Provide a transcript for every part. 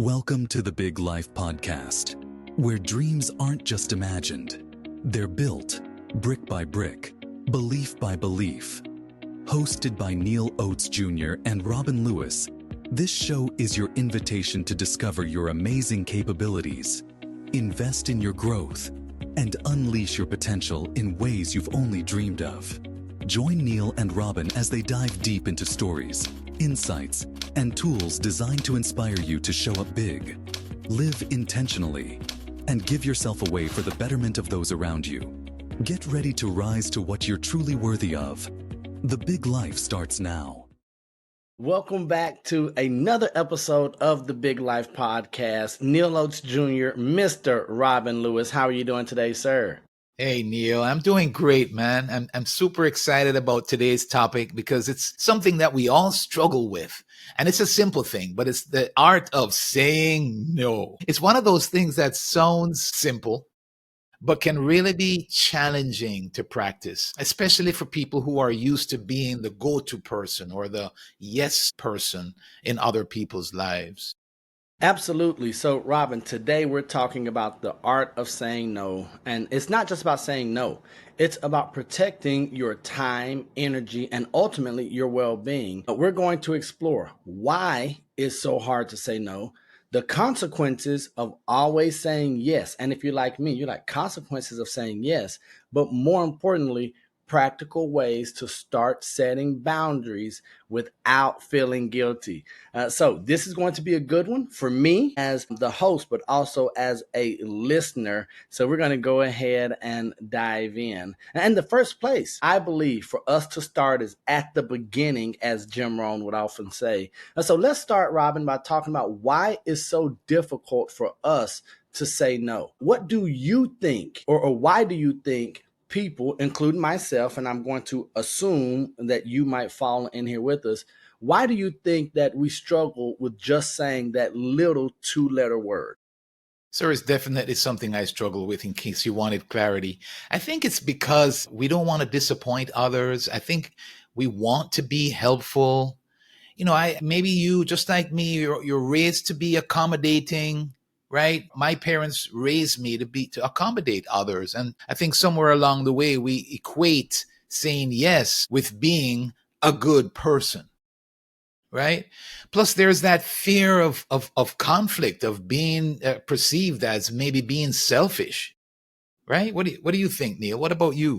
Welcome to the Big Life Podcast, where dreams aren't just imagined, they're built brick by brick, belief by belief. Hosted by Neal Oates Jr. and Robin Lewis, this show is your invitation to discover your amazing capabilities, invest in your growth, and unleash your potential in ways you've only dreamed of. Join Neal and Robin as they dive deep into stories, insights, and tools designed to inspire you to show up big, live intentionally, and give yourself away for the betterment of those around you. Get ready to rise to what you're truly worthy of. The Big Life starts now. Welcome back to another episode of the Big Life Podcast. Neal Oates Jr., Mr. Robin Lewis. How are you doing today, sir? Hey, Neal, I'm doing great, man. I'm super excited about today's topic because it's something that we all struggle with. And it's a simple thing, but it's the art of saying no. It's one of those things that sounds simple, but can really be challenging to practice, especially for people who are used to being the go-to person or the yes person in other people's lives. Absolutely. So, Robin, today we're talking about the art of saying no. And it's not just about saying no. It's about protecting your time, energy, and ultimately your well-being. We're going to explore why it's so hard to say no, the consequences of always saying yes. And if you're like me, you're like consequences of saying yes, but more importantly, practical ways to start setting boundaries without feeling guilty. So this is going to be a good one for me as the host, but also as a listener. So we're going to go ahead and dive in. And the first place, I believe, for us to start is at the beginning, as Jim Rohn would often say. So let's start, Robin, by talking about why it's so difficult for us to say no. What do you think, or why do you think people, including myself, and I'm going to assume that you might fall in here with us, why do you think that we struggle with just saying that little two-letter word? Sir, it's definitely something I struggle with in case you wanted clarity. I think it's because we don't want to disappoint others. I think we want to be helpful. Maybe you, just like me, you're raised to be accommodating, right? My parents raised me to accommodate others. And I think somewhere along the way, we equate saying yes with being a good person, right? Plus, there's that fear of conflict, of being perceived as maybe being selfish, right? What do you think, Neal? What about you?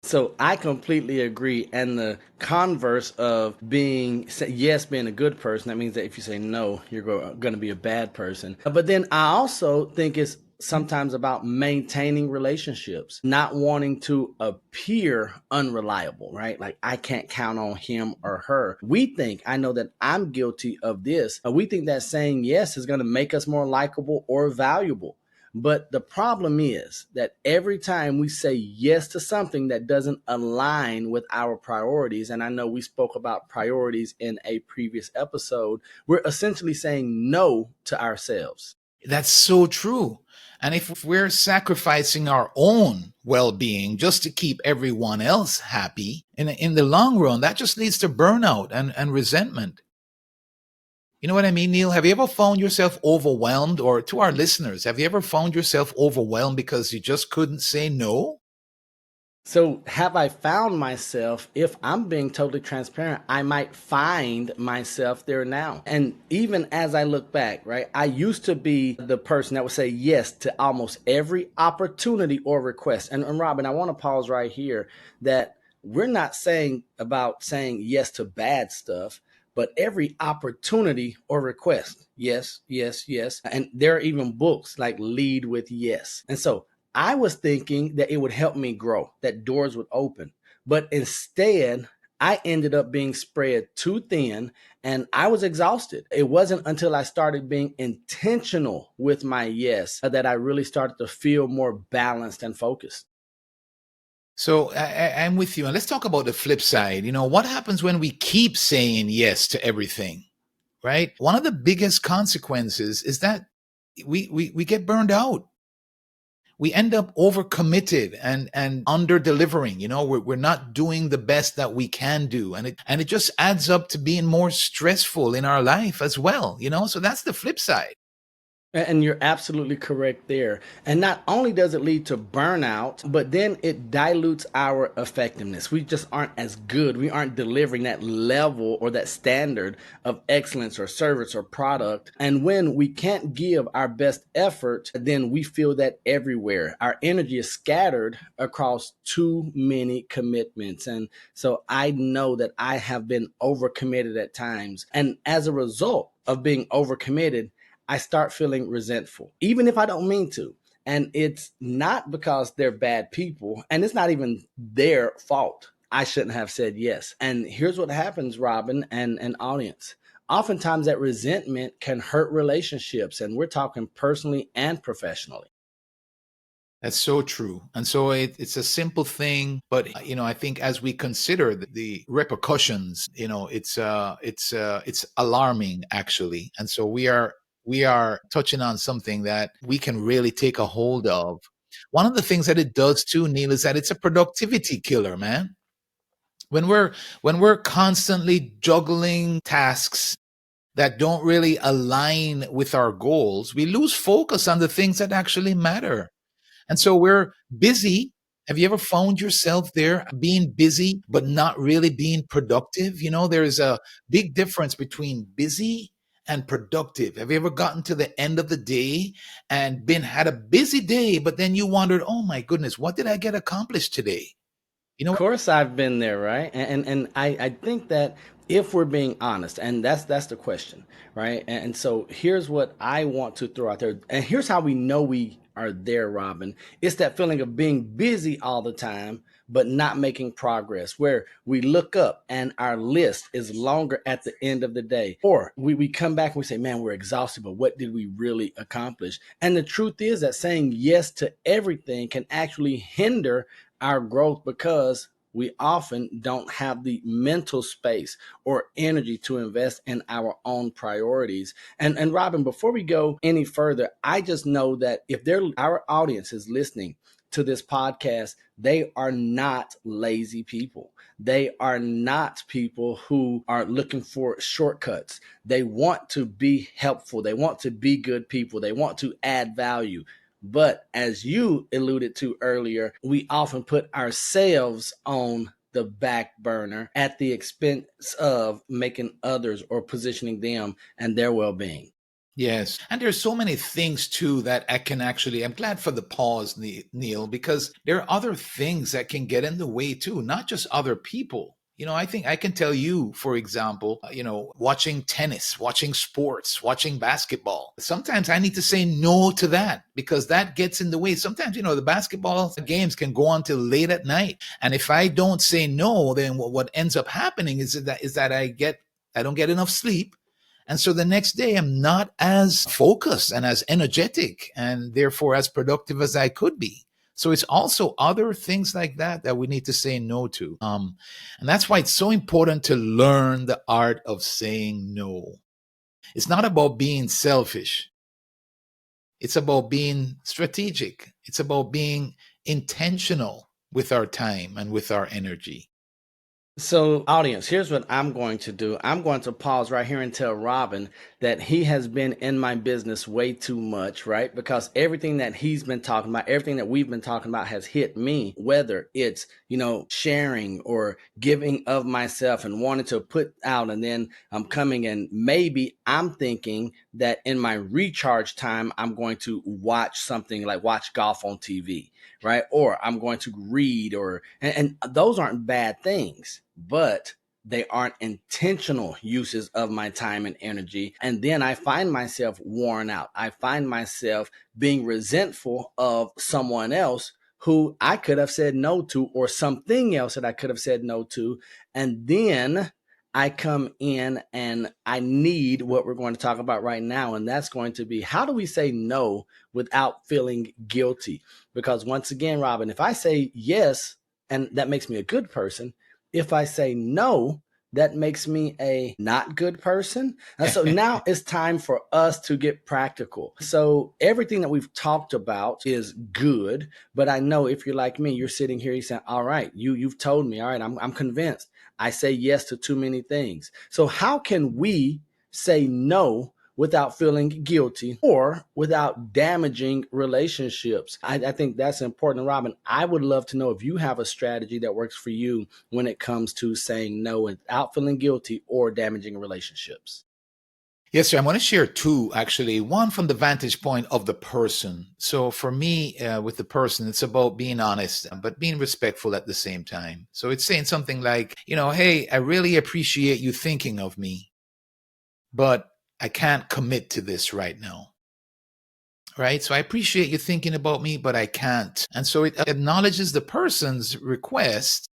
So I completely agree. And the converse of being a good person, that means that if you say no, you're going to be a bad person. But then I also think it's sometimes about maintaining relationships, not wanting to appear unreliable, right? Like I can't count on him or her. I know that I'm guilty of this. We think that saying yes is going to make us more likable or valuable. But the problem is that every time we say yes to something that doesn't align with our priorities, and I know we spoke about priorities in a previous episode, we're essentially saying no to ourselves. That's so true. And if we're sacrificing our own well-being just to keep everyone else happy, in the long run, that just leads to burnout and resentment. You know what I mean, Neal? Have you ever found yourself overwhelmed? Or to our listeners, have you ever found yourself overwhelmed because you just couldn't say no? So have I found myself, if I'm being totally transparent, I might find myself there now. And even as I look back, right, I used to be the person that would say yes to almost every opportunity or request. And Robin, I want to pause right here that we're not saying yes to bad stuff, but every opportunity or request. Yes, yes, yes. And there are even books like Lead with Yes. And so I was thinking that it would help me grow, that doors would open. But instead, I ended up being spread too thin and I was exhausted. It wasn't until I started being intentional with my yes that I really started to feel more balanced and focused. So I'm with you. And let's talk about the flip side. What happens when we keep saying yes to everything, right? One of the biggest consequences is that we get burned out. We end up overcommitted and under delivering. We're not doing the best that we can do. And it just adds up to being more stressful in our life as well. So that's the flip side. And you're absolutely correct there. And not only does it lead to burnout, but then it dilutes our effectiveness. We just aren't as good. We aren't delivering that level or that standard of excellence or service or product. And when we can't give our best effort, then we feel that everywhere. Our energy is scattered across too many commitments. And so I know that I have been overcommitted at times. And as a result of being overcommitted, I start feeling resentful, even if I don't mean to. And it's not because they're bad people, and it's not even their fault. I shouldn't have said yes. And here's what happens, Robin and an audience. Oftentimes, that resentment can hurt relationships, and we're talking personally and professionally. That's so true. And so it's a simple thing, but I think as we consider the repercussions, it's alarming actually. And so we are touching on something that we can really take a hold of. One of the things that it does too, Neil, is that it's a productivity killer, man. When we're constantly juggling tasks that don't really align with our goals, we lose focus on the things that actually matter. And so we're busy. Have you ever found yourself there being busy, but not really being productive? There's a big difference between busy and productive. Have you ever gotten to the end of the day and had a busy day, but then you wondered, oh my goodness, what did I get accomplished today? You know Of course, I've been there, right? And I think that if we're being honest, and that's the question, right? And so here's what I want to throw out there, and here's how we know we are there, Robin. It's that feeling of being busy all the time, but not making progress, where we look up and our list is longer at the end of the day. Or we come back and we say, man, we're exhausted, but what did we really accomplish? And the truth is that saying yes to everything can actually hinder our growth because we often don't have the mental space or energy to invest in our own priorities. And Robin, before we go any further, I just know that if our audience is listening to this podcast, they are not lazy people. They are not people who are looking for shortcuts. They want to be helpful. They want to be good people. They want to add value. But as you alluded to earlier, we often put ourselves on the back burner at the expense of making others or positioning them and their well being. Yes. And there's so many things too that I'm glad for the pause, Neil, because there are other things that can get in the way too, not just other people. I think I can tell you, for example, watching tennis, watching sports, watching basketball. Sometimes I need to say no to that because that gets in the way. Sometimes, the basketball games can go on till late at night. And if I don't say no, then what ends up happening is that I don't get enough sleep. And so the next day, I'm not as focused and as energetic and therefore as productive as I could be. So it's also other things like that we need to say no to. And that's why it's so important to learn the art of saying no. It's not about being selfish. It's about being strategic. It's about being intentional with our time and with our energy. So, audience, here's what I'm going to do. I'm going to pause right here and tell Robin that he has been in my business way too much, right? Because everything that he's been talking about, everything that we've been talking about has hit me, whether it's, sharing or giving of myself and wanting to put out. And then I'm coming and maybe I'm thinking that in my recharge time, I'm going to watch something like watch golf on TV, right? Or I'm going to read and those aren't bad things, but they aren't intentional uses of my time and energy. And then I find myself worn out. I find myself being resentful of someone else who I could have said no to, or something else that I could have said no to. And then I come in and I need what we're going to talk about right now. And that's going to be, how do we say no without feeling guilty? Because once again, Robin, if I say yes, and that makes me a good person, if I say no, that makes me a not good person. And so now it's time for us to get practical. So everything that we've talked about is good, but I know if you're like me, you're sitting here, you're saying, all right, you've told me, all right, I'm convinced. I say yes to too many things. So how can we say no without feeling guilty or without damaging relationships. I think that's important. Robin, I would love to know if you have a strategy that works for you when it comes to saying no without feeling guilty or damaging relationships. Yes, sir. I want to share two, actually. One from the vantage point of the person. So for me, with the person, it's about being honest, but being respectful at the same time. So it's saying something like, hey, I really appreciate you thinking of me, but I can't commit to this right now. Right. So I appreciate you thinking about me, but I can't. And so it acknowledges the person's request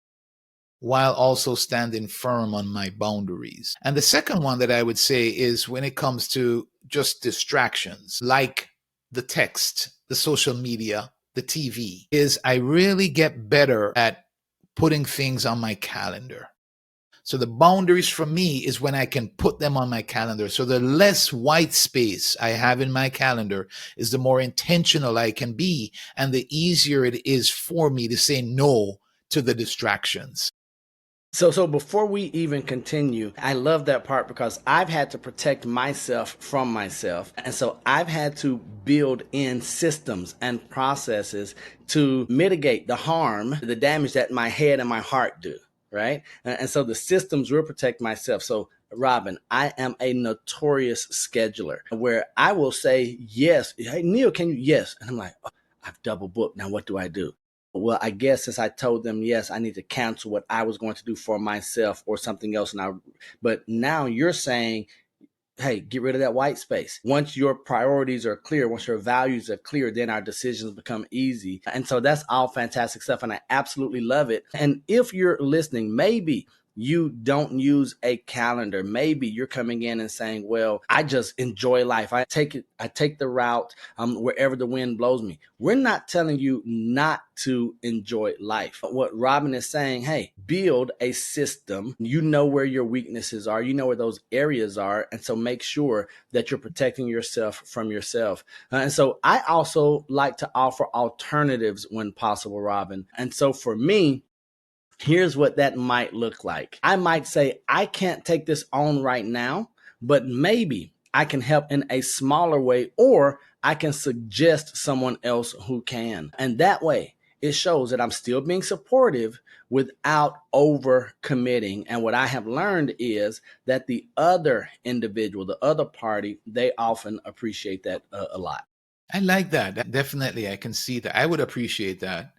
while also standing firm on my boundaries. And the second one that I would say is when it comes to just distractions, like the text, the social media, the TV, is I really get better at putting things on my calendar. So the boundaries for me is when I can put them on my calendar. So the less white space I have in my calendar is the more intentional I can be, and the easier it is for me to say no to the distractions. So before we even continue, I love that part because I've had to protect myself from myself. And so I've had to build in systems and processes to mitigate the harm, the damage that my head and my heart do, right? And so the systems will protect myself. So Robin, I am a notorious scheduler where I will say yes. Hey, Neal, can you? Yes. And I'm like, oh, I've double booked. Now what do I do? Well, I guess since I told them yes, I need to cancel what I was going to do for myself or something else. But now you're saying, hey, get rid of that white space. Once your priorities are clear, once your values are clear, then our decisions become easy. And so that's all fantastic stuff. And I absolutely love it. And if you're listening, maybe you don't use a calendar. Maybe you're coming in and saying, well, I just enjoy life. I take the route wherever the wind blows me. We're not telling you not to enjoy life. But what Robin is saying, hey, build a system. You know where your weaknesses are. You know where those areas are. And so make sure that you're protecting yourself from yourself. And so I also like to offer alternatives when possible, Robin. And so for me, here's what that might look like. I might say, I can't take this on right now, but maybe I can help in a smaller way, or I can suggest someone else who can. And that way, it shows that I'm still being supportive without over committing. And what I have learned is that the other individual, the other party, they often appreciate that a lot. I like that. Definitely, I can see that. I would appreciate that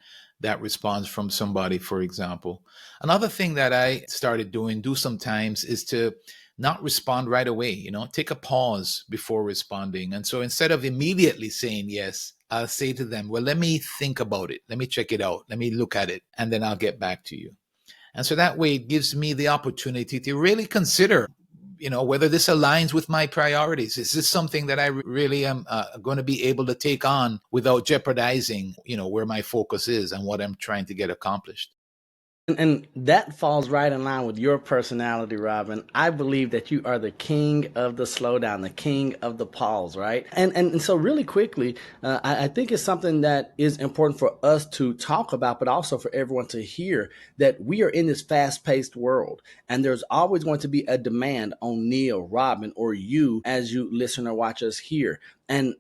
response from somebody, for example. Another thing that I started do sometimes is to not respond right away, take a pause before responding. And so instead of immediately saying yes, I'll say to them, well, let me think about it. Let me check it out. Let me look at it, and then I'll get back to you. And so that way it gives me the opportunity to really consider, whether this aligns with my priorities. Is this something that I really am going to be able to take on without jeopardizing, where my focus is and what I'm trying to get accomplished? And that falls right in line with your personality, Robin. I believe that you are the king of the slowdown, the king of the pause, right? And so really quickly, I think it's something that is important for us to talk about, but also for everyone to hear that we are in this fast-paced world, and there's always going to be a demand on Neal, Robin, or you as you listen or watch us here. And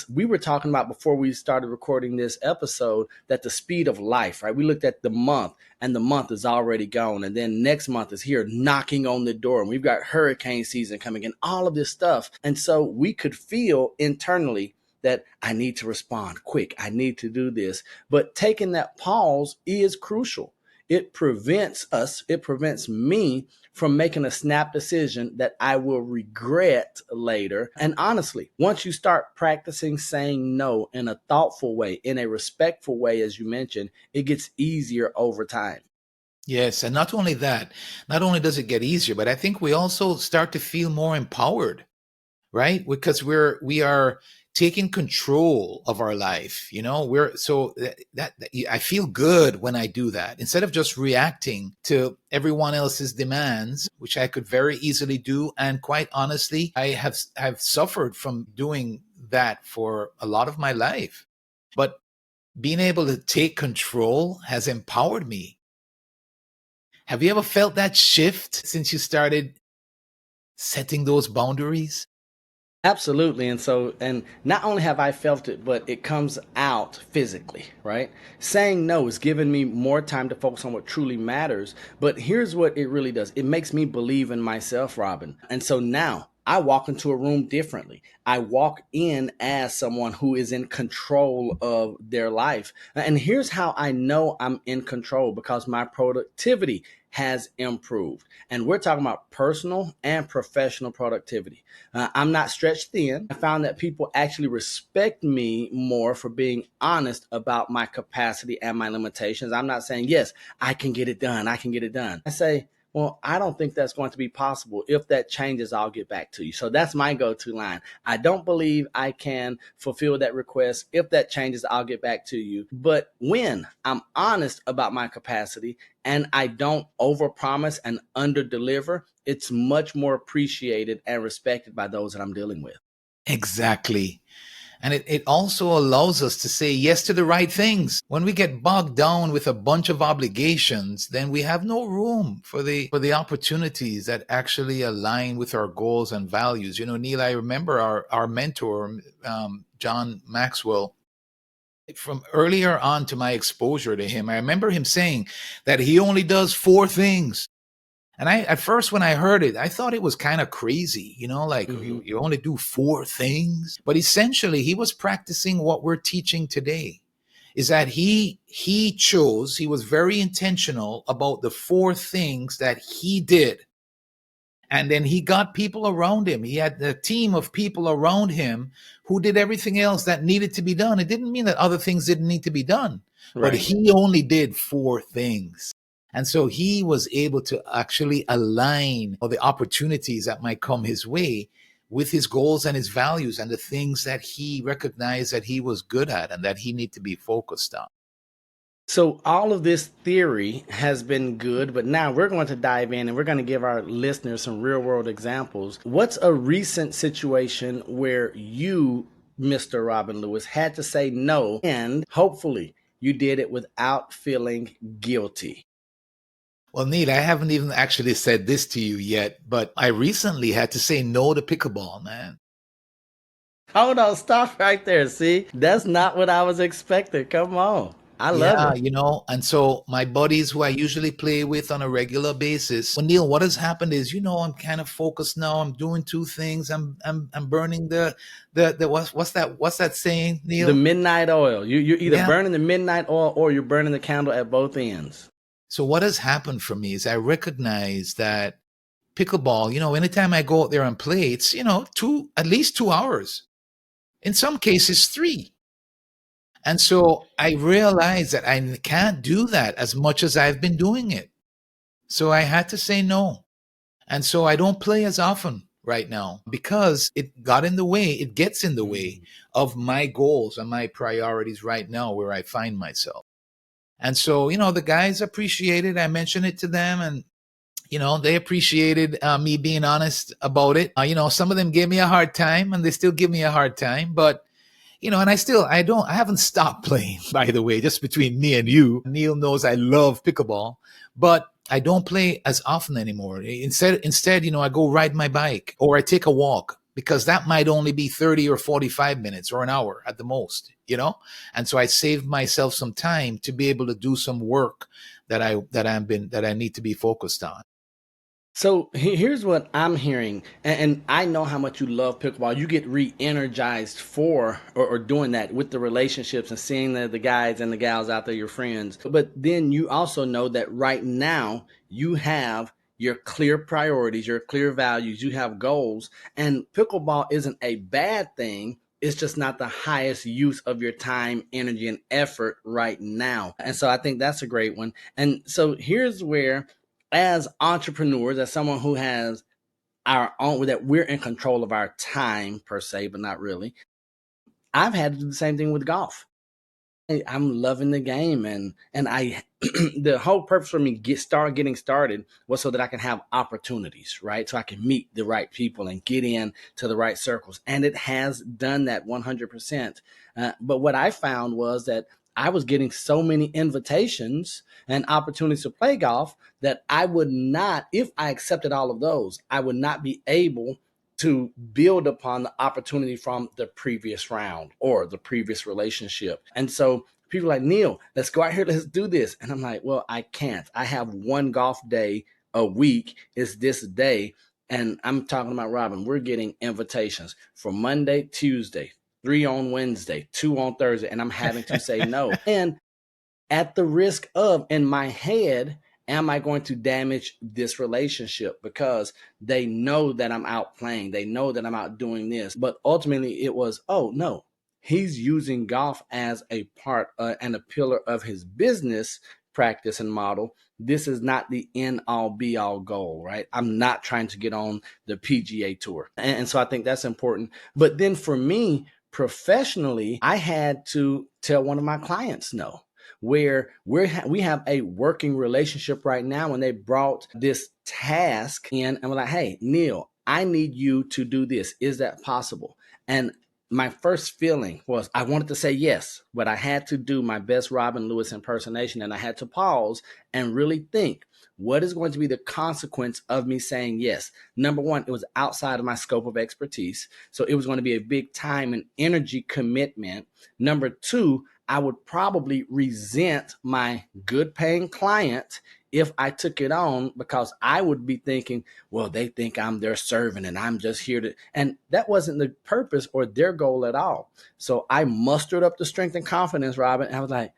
we were talking about before we started recording this episode that the speed of life, right? We looked at the month, and the month is already gone. And then next month is here knocking on the door. And we've got hurricane season coming in, all of this stuff. And so we could feel internally that I need to respond quick. I need to do this. But taking that pause is crucial. It prevents me from making a snap decision that I will regret later. And honestly, once you start practicing saying no in a thoughtful way, in a respectful way, as you mentioned, it gets easier over time. Yes. And not only that, not only does it get easier, but I think we also start to feel more empowered, right? Because we are taking control of our life. We're so that I feel good when I do that, instead of just reacting to everyone else's demands, which I could very easily do. And quite honestly, I have suffered from doing that for a lot of my life. But being able to take control has empowered me. Have you ever felt that shift since you started setting those boundaries? Absolutely. And not only have I felt it, but it comes out physically, right? Saying no is giving me more time to focus on what truly matters. But here's what it really does it makes me believe in myself, Robin. And so now I walk into a room differently. I walk in as someone who is in control of their life. And here's how I know I'm in control because my productivity has improved. And we're talking about personal and professional productivity. I'm not stretched thin. I found that people actually respect me more for being honest about my capacity and my limitations. I'm not saying, yes, I can get it done. I can get it done. I say, well, I don't think that's going to be possible. If that changes, I'll get back to you. So that's my go to line. I don't believe I can fulfill that request. If that changes, I'll get back to you. But when I'm honest about my capacity and I don't overpromise and underdeliver, it's much more appreciated and respected by those that I'm dealing with. Exactly. And it also allows us to say yes to the right things. When we get bogged down with a bunch of obligations, then we have no room for the opportunities that actually align with our goals and values. You know, Neil, I remember our mentor, John Maxwell, from earlier on to my exposure to him. I remember him saying that he only does four things. And at first, when I heard it, I thought it was kind of crazy, like Mhm. you only do four things. But essentially, he was practicing what we're teaching today. Is that he was very intentional about the four things that he did. And then he got people around him. He had a team of people around him who did everything else that needed to be done. It didn't mean that other things didn't need to be done, but Right. he only did four things. And so he was able to actually align all the opportunities that might come his way with his goals and his values and the things that he recognized that he was good at and that he needed to be focused on. So all of this theory has been good, but now we're going to dive in and we're going to give our listeners some real world examples. What's a recent situation where you, Mr. Robin Lewis, had to say no and hopefully you did it without feeling guilty? Well, Neil, I haven't even actually said this to you yet, but I recently had to say no to pickleball, man. Hold on, stop right there. See, that's not what I was expecting. Come on. I love Yeah, it. and so my buddies who I usually play with on a regular basis, well, Neil, what has happened is, I'm kind of focused now. I'm doing two things. I'm burning the what's that saying, The Neil? midnight oil. You're either Yeah. burning the midnight oil or you're burning the candle at both ends. So what has happened for me is I recognize that pickleball, anytime I go out there and play, it's, at least 2 hours. In some cases, three. And so I realized that I can't do that as much as I've been doing it. So I had to say no. And so I don't play as often right now because it gets in the way Mm. of my goals and my priorities right now where I find myself. And so, the guys appreciated, I mentioned it to them and, they appreciated me being honest about it. Some of them gave me a hard time and they still give me a hard time, but and I haven't stopped playing, by the way, just between me and you. Neil knows I love pickleball, but I don't play as often anymore. Instead, I go ride my bike or I take a walk because that might only be 30 or 45 minutes or an hour at the most. And so I saved myself some time to be able to do some work that I need to be focused on. So here's what I'm hearing, and I know how much you love pickleball. You get re-energized for or doing that with the relationships and seeing the guys and the gals out there, your friends. But then you also know that right now you have your clear priorities, your clear values, you have goals, and pickleball isn't a bad thing. It's just not the highest use of your time, energy, and effort right now. And so I think that's a great one. And so here's where, as entrepreneurs, as someone who has our own, that we're in control of our time per se, but not really, I've had to do the same thing with golf. I'm loving the game, and I the whole purpose for me getting started was so that I can have opportunities, right? So I can meet the right people and get in to the right circles, and it has done that 100%. But what I found was that I was getting so many invitations and opportunities to play golf that I would not, if I accepted all of those, I would not be able to build upon the opportunity from the previous round or the previous relationship. And so people are like, Neal, let's go out here, let's do this. And I'm like, well, I can't. I have one golf day a week, is this day. And I'm talking about, Robin, we're getting invitations for Monday, Tuesday, 3 on Wednesday, 2 on Thursday, and I'm having to say no. And at the risk of, in my head, am I going to damage this relationship? Because they know that I'm out playing. They know that I'm out doing this. But ultimately it was, oh no, he's using golf as a part and a pillar of his business practice and model. This is not the end all be all goal, right? I'm not trying to get on the PGA tour. And so I think that's important. But then for me, professionally, I had to tell one of my clients no, where we have a working relationship right now, and they brought this task in and we're like, hey, Neal, I need you to do this. Is that possible? And my first feeling was I wanted to say yes, but I had to do my best Robin Lewis impersonation, and I had to pause and really think, what is going to be the consequence of me saying yes? Number one, it was outside of my scope of expertise, so it was going to be a big time and energy commitment. Number two, I would probably resent my good paying client if I took it on, because I would be thinking, well, they think I'm their servant and I'm just here to, and that wasn't the purpose or their goal at all. So I mustered up the strength and confidence, Robin, and I was like,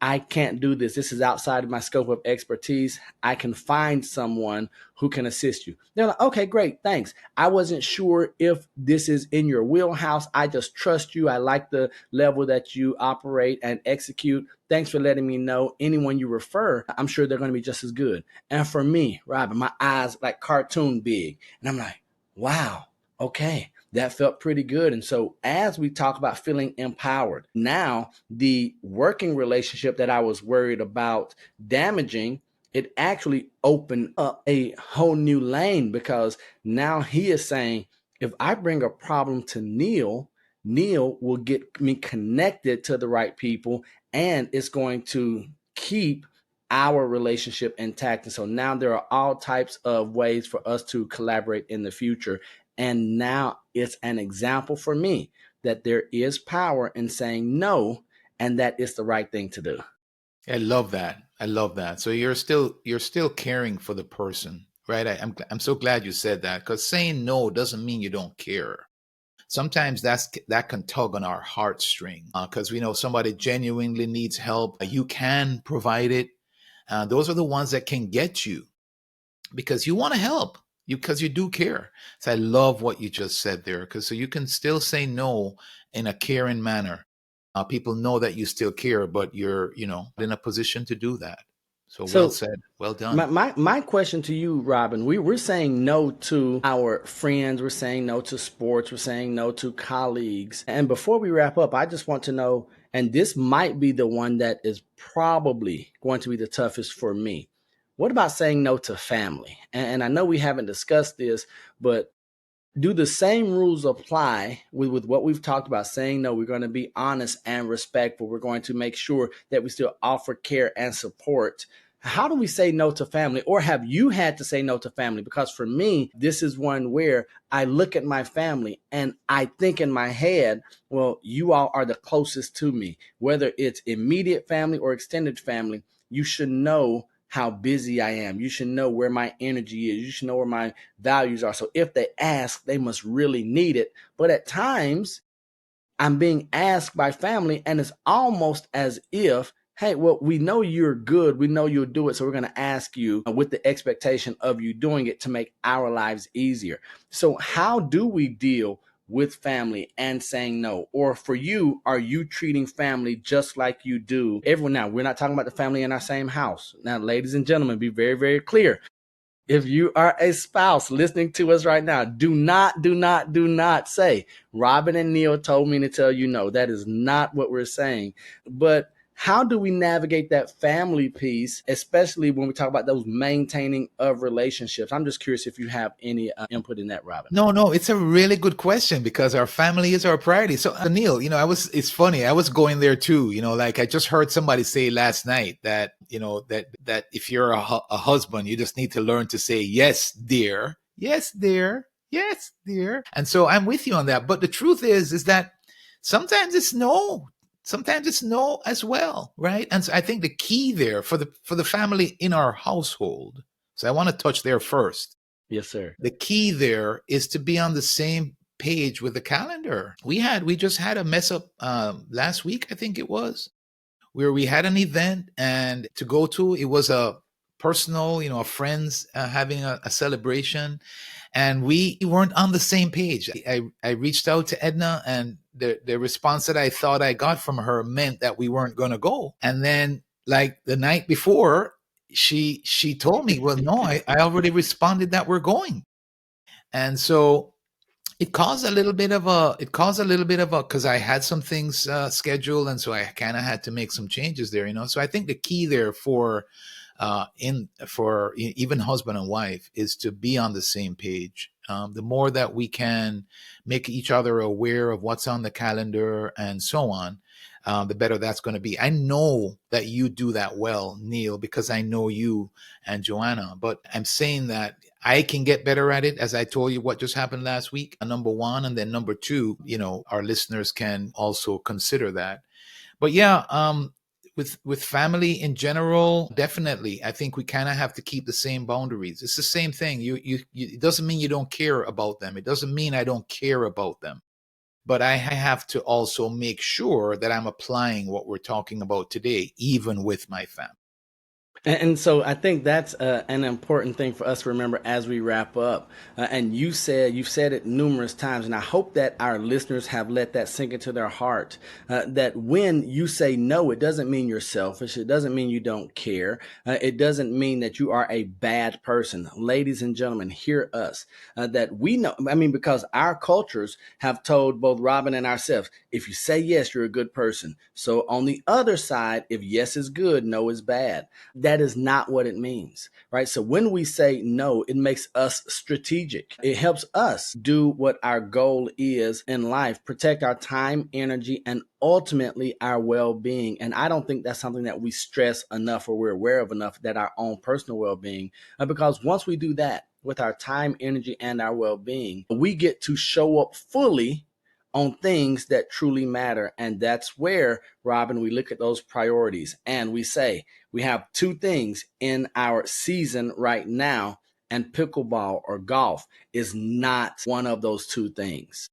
I can't do this. This is outside of my scope of expertise. I can find someone who can assist you. They're like, okay, great, thanks. I wasn't sure if this is in your wheelhouse. I just trust you. I like the level that you operate and execute. Thanks for letting me know. Anyone you refer, I'm sure they're going to be just as good. And for me, Robin, my eyes like cartoon big. And I'm like, wow, okay. That felt pretty good. And so as we talk about feeling empowered, now the working relationship that I was worried about damaging, it actually opened up a whole new lane, because now he is saying, if I bring a problem to Neal, Neal will get me connected to the right people, and it's going to keep our relationship intact. And so now there are all types of ways for us to collaborate in the future. And now it's an example for me that there is power in saying no, and that it's the right thing to do. I love that. I love that. So you're still caring for the person, right? I'm so glad you said that, because saying no doesn't mean you don't care. Sometimes that can tug on our heartstring, because we know somebody genuinely needs help. You can provide it. Those are the ones that can get you, because you want to help you, because you do care. So I love what you just said there, because so you can still say no in a caring manner. People know that you still care, but you're, in a position to do that. So well So said. Well my, done. my, my question to you, Robin, we're saying no to our friends. We're saying no to sports. We're saying no to colleagues. And before we wrap up, I just want to know, and this might be the one that is probably going to be the toughest for me. What about saying no to family? And I know we haven't discussed this, but do the same rules apply with what we've talked about? Saying no, we're going to be honest and respectful. We're going to make sure that we still offer care and support. How do we say no to family? Or have you had to say no to family? Because for me, this is one where I look at my family and I think in my head, well, you all are the closest to me, whether it's immediate family or extended family. You should know how busy I am. You should know where my energy is. You should know where my values are. So if they ask, they must really need it. But at times, I'm being asked by family, and it's almost as if, hey, well, we know you're good. We know you'll do it. So we're going to ask you with the expectation of you doing it to make our lives easier. So how do we deal with family and saying no? Or for you, are you treating family just like you do everyone? Now, we're not talking about the family in our same house. Now, ladies and gentlemen, be very, very clear. If you are a spouse listening to us right now, do not say, Robin and Neal told me to tell you no. That is not what we're saying. But how do we navigate that family piece, especially when we talk about those maintaining of relationships? I'm just curious if you have any input in that, Robin. No, it's a really good question, because our family is our priority. So Neil, it's funny. I was going there too, like I just heard somebody say last night that, that if you're a husband, you just need to learn to say, yes, dear. Yes, dear. Yes, dear. And so I'm with you on that. But the truth is that sometimes it's no. Sometimes it's no as well, right? And so I think the key there for the family in our household. So I want to touch there first. Yes, sir. The key there is to be on the same page with the calendar. We just had a mess up last week, I think it was, where we had an event and to go to. It was a personal, a friends having a celebration, and we weren't on the same page. I reached out to Edna, and the response that I thought I got from her meant that we weren't going to go. And then, like the night before, she told me, well, no, I already responded that we're going. And so it caused a little bit of a because I had some things scheduled, and so I kind of had to make some changes there. So I think the key there for even husband and wife is to be on the same page. The more that we can make each other aware of what's on the calendar and so on, the better that's going to be. I know that you do that well, Neal, because I know you and Joanna. But I'm saying that I can get better at it, as I told you what just happened last week, number one. And then number two, our listeners can also consider that. But yeah, with family in general, definitely, I think we kind of have to keep the same boundaries. It's the same thing. It doesn't mean you don't care about them. It doesn't mean I don't care about them. But I have to also make sure that I'm applying what we're talking about today, even with my family. And so I think that's an important thing for us to remember as we wrap up. And you've said it numerous times, and I hope that our listeners have let that sink into their heart. That when you say no, it doesn't mean you're selfish. It doesn't mean you don't care. It doesn't mean that you are a bad person. Ladies and gentlemen, hear us. That we know. I mean, because our cultures have told both Robin and ourselves, if you say yes, you're a good person. So on the other side, if yes is good, no is bad. That is not what it means, right? So when we say no, it makes us strategic. It helps us do what our goal is in life, protect our time, energy, and ultimately our well-being. And I don't think that's something that we stress enough or we're aware of enough, that our own personal well-being, because once we do that with our time, energy, and our well-being, we get to show up fully on things that truly matter. And that's where, Robin, we look at those priorities and we say, we have two things in our season right now, and pickleball or golf is not one of those two things.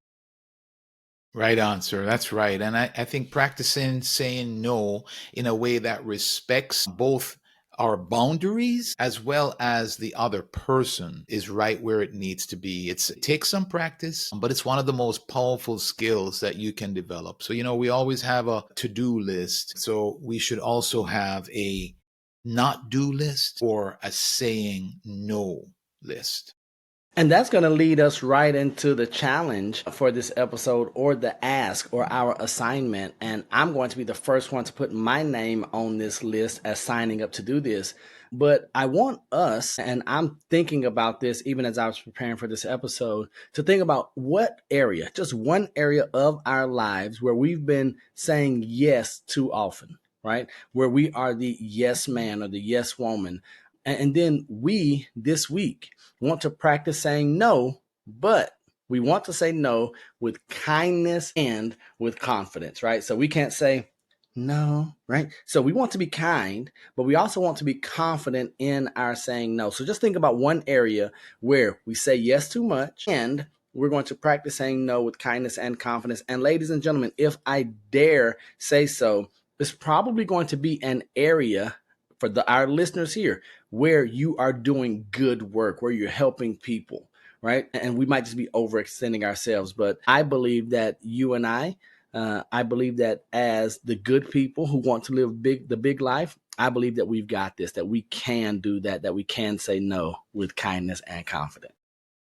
Right answer. That's right. And I think practicing saying no in a way that respects both our boundaries as well as the other person is right where it needs to be. It takes some practice, but it's one of the most powerful skills that you can develop. So, we always have a to-do list. So we should also have a not do list or a saying no list. And that's going to lead us right into the challenge for this episode, or the ask, or our assignment. And I'm going to be the first one to put my name on this list as signing up to do this. But I want us, and I'm thinking about this even as I was preparing for this episode, to think about what area, just one area of our lives where we've been saying yes too often, right? Where we are the yes man or the yes woman. And then we, this week, want to practice saying no, but we want to say no with kindness and with confidence, right? So we can't say no, right? So we want to be kind, but we also want to be confident in our saying no. So just think about one area where we say yes too much, and we're going to practice saying no with kindness and confidence. And ladies and gentlemen, if I dare say so, it's probably going to be an area for our listeners here where you are doing good work, where you're helping people, right? And we might just be overextending ourselves. But I believe that you and I believe that as the good people who want to live the big life, I believe that we've got this, that we can do that we can say no with kindness and confidence.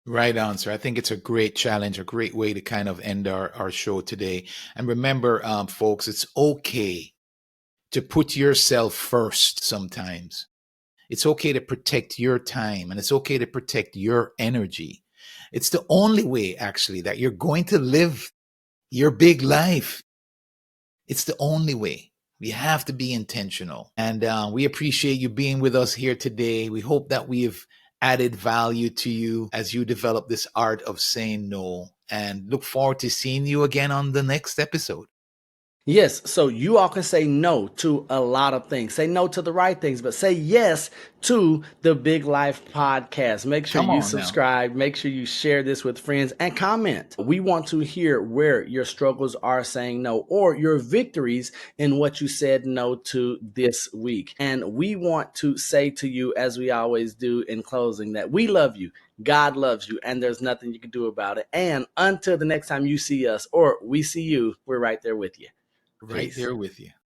Right answer. I think it's a great challenge, a great way to kind of end our show today. And remember, folks, it's okay to put yourself first sometimes. It's okay to protect your time, and it's okay to protect your energy. It's the only way, actually, that you're going to live your big life. It's the only way. We have to be intentional. And we appreciate you being with us here today. We hope that we have added value to you as you develop this art of saying no. And look forward to seeing you again on the next episode. Yes, so you all can say no to a lot of things. Say no to the right things, but say yes to the Big Life podcast. Make sure Come you on now. subscribe, make sure you share this with friends, and comment. We want to hear where your struggles are saying no or your victories in what you said no to this week. And we want to say to you, as we always do in closing, that we love you. God loves you, and there's nothing you can do about it. And until the next time you see us or we see you, we're right there with you. Right Peace. there with you.